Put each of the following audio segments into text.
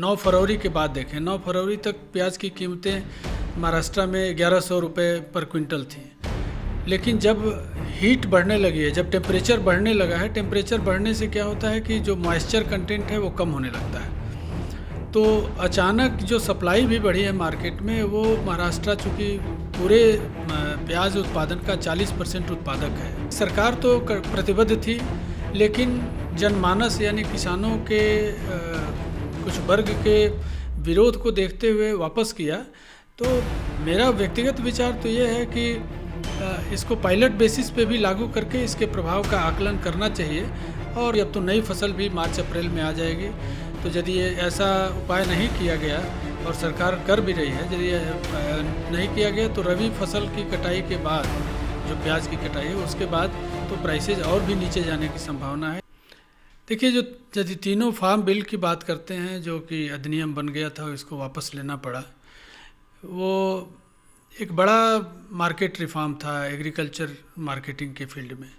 9 फरवरी के बाद देखें, 9 फरवरी तक प्याज की कीमतें महाराष्ट्र में 1100 रुपये पर क्विंटल थी। लेकिन जब हीट बढ़ने लगी है, जब टेम्परेचर बढ़ने लगा है, टेम्परेचर बढ़ने से क्या होता है कि जो मॉइस्चर कंटेंट है वो कम होने लगता है। तो अचानक जो सप्लाई भी बढ़ी है मार्केट में, वो महाराष्ट्र चूँकि पूरे प्याज उत्पादन का 40% उत्पादक है। सरकार तो प्रतिबद्ध थी, लेकिन जनमानस यानी किसानों के कुछ वर्ग के विरोध को देखते हुए वापस किया। तो मेरा व्यक्तिगत विचार तो ये है कि इसको पायलट बेसिस पे भी लागू करके इसके प्रभाव का आकलन करना चाहिए। और अब तो नई फसल भी मार्च अप्रैल में आ जाएगी, तो यदि ये ऐसा उपाय नहीं किया गया, और सरकार कर भी रही है, यदि नहीं किया गया तो रबी फसल की कटाई के बाद जो प्याज की कटाई है उसके बाद तो प्राइसेज और भी नीचे जाने की संभावना है। देखिए, जो यदि तीनों फार्म बिल की बात करते हैं, जो कि अधिनियम बन गया था, इसको वापस लेना पड़ा, वो एक बड़ा मार्केट रिफॉर्म था एग्रीकल्चर मार्केटिंग के फील्ड में,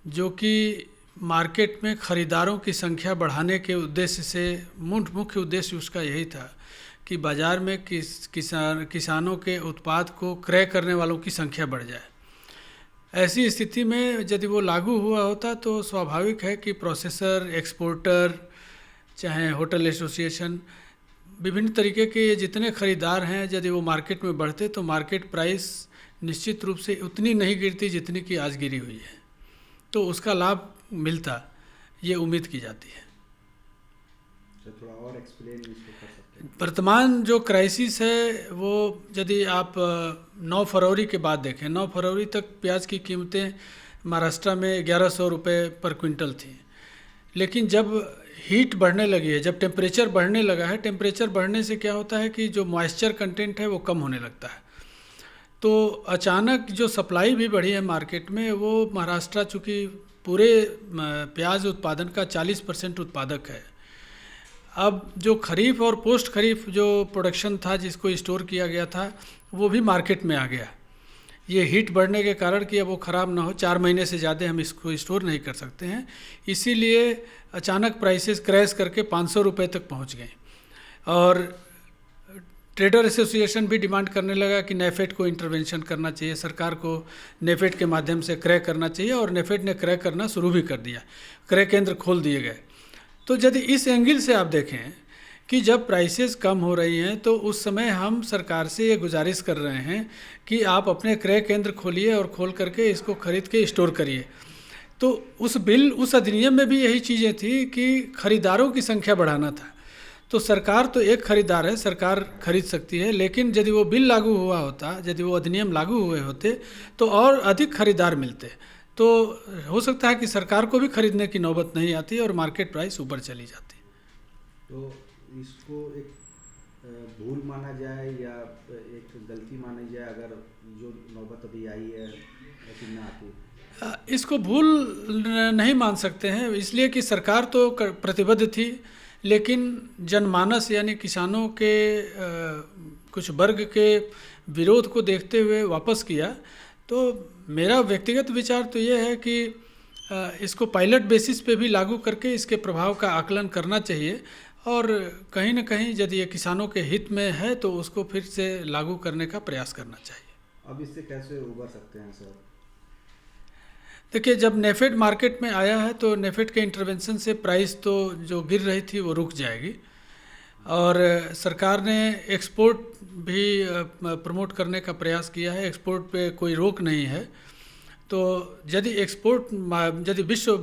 जो कि मार्केट में ख़रीदारों की संख्या बढ़ाने के उद्देश्य से, मुख्य उद्देश्य उसका यही था कि बाज़ार में किसानों के उत्पाद को क्रय करने वालों की संख्या बढ़ जाए। ऐसी स्थिति में यदि वो लागू हुआ होता तो स्वाभाविक है कि प्रोसेसर, एक्सपोर्टर, चाहे होटल एसोसिएशन, विभिन्न तरीके के जितने ख़रीदार हैं, यदि वो मार्केट में बढ़ते तो मार्केट प्राइस निश्चित रूप से उतनी नहीं गिरती जितनी कि आज गिरी हुई है। तो उसका लाभ मिलता, ये उम्मीद की जाती है। थोड़ा और एक्सप्लेन इसको कर सकते हैं? वर्तमान जो क्राइसिस है वो यदि आप 9 फरवरी के बाद देखें, 9 फरवरी तक प्याज की कीमतें महाराष्ट्र में 1100 रुपये पर क्विंटल थी। लेकिन जब हीट बढ़ने लगी है, जब टेम्परेचर बढ़ने लगा है, टेम्परेचर बढ़ने से क्या होता है कि जो मॉइस्चर कंटेंट है वो कम होने लगता है। तो अचानक जो सप्लाई भी बढ़ी है मार्केट में, वो महाराष्ट्र चूँकि पूरे प्याज उत्पादन का 40% उत्पादक है। अब जो खरीफ और पोस्ट खरीफ जो प्रोडक्शन था, जिसको स्टोर किया गया था, वो भी मार्केट में आ गया। ये हीट बढ़ने के कारण कि अब वो ख़राब ना हो, 4 महीने से ज़्यादा हम इसको स्टोर नहीं कर सकते हैं, इसीलिए अचानक प्राइसेस क्रैश करके 500 रुपये तक पहुंच गए। और ट्रेडर एसोसिएशन भी डिमांड करने लगा कि नेफेड को इंटरवेंशन करना चाहिए, सरकार को नेफेड के माध्यम से क्रय करना चाहिए, और नेफेड ने क्रय करना शुरू भी कर दिया, क्रय केंद्र खोल दिए गए। तो यदि इस एंगल से आप देखें कि जब प्राइसेस कम हो रही हैं, तो उस समय हम सरकार से ये गुजारिश कर रहे हैं कि आप अपने क्रय केंद्र खोलिए और खोल करके इसको खरीद के स्टोर करिए। तो उस अधिनियम में भी यही चीज़ें थी कि खरीदारों की संख्या बढ़ाना था। तो सरकार तो एक खरीदार है, सरकार खरीद सकती है, लेकिन यदि वो बिल लागू हुआ होता, यदि वो अधिनियम लागू हुए होते तो और अधिक खरीदार मिलते, तो हो सकता है कि सरकार को भी खरीदने की नौबत नहीं आती और मार्केट प्राइस ऊपर चली जाती। तो इसको एक भूल माना जाए या एक गलती मानी जाए, अगर जो नौबत अभी आई है ऐसी ना आती? इसको भूल नहीं मान सकते हैं, इसलिए कि सरकार तो प्रतिबद्ध थी, लेकिन जनमानस यानी किसानों के कुछ वर्ग के विरोध को देखते हुए वापस किया। तो मेरा व्यक्तिगत विचार तो ये है कि इसको पायलट बेसिस पे भी लागू करके इसके प्रभाव का आकलन करना चाहिए, और कहीं ना कहीं यदि ये किसानों के हित में है तो उसको फिर से लागू करने का प्रयास करना चाहिए। अब इससे कैसे उबर सकते हैं सर? देखिए, जब नेफेड मार्केट में आया है तो नेफेड के इंटरवेंशन से प्राइस तो जो गिर रही थी वो रुक जाएगी, और सरकार ने एक्सपोर्ट भी प्रमोट करने का प्रयास किया है। एक्सपोर्ट पे कोई रोक नहीं है। तो यदि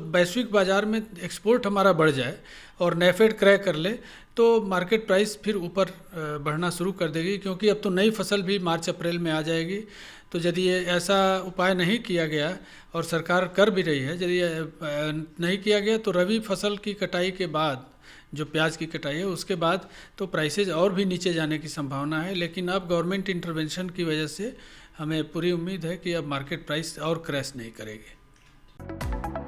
वैश्विक बाज़ार में एक्सपोर्ट हमारा बढ़ जाए और नेफेड क्रय कर ले, तो मार्केट प्राइस फिर ऊपर बढ़ना शुरू कर देगी, क्योंकि अब तो नई फसल भी मार्च अप्रैल में आ जाएगी। तो यदि ये ऐसा उपाय नहीं किया गया, और सरकार कर भी रही है, यदि नहीं किया गया तो रबी फसल की कटाई के बाद जो प्याज की कटाई है उसके बाद तो प्राइसेज और भी नीचे जाने की संभावना है। लेकिन अब गवर्नमेंट इंटरवेंशन की वजह से हमें पूरी उम्मीद है कि अब मार्केट प्राइस और क्रैश नहीं करेगी।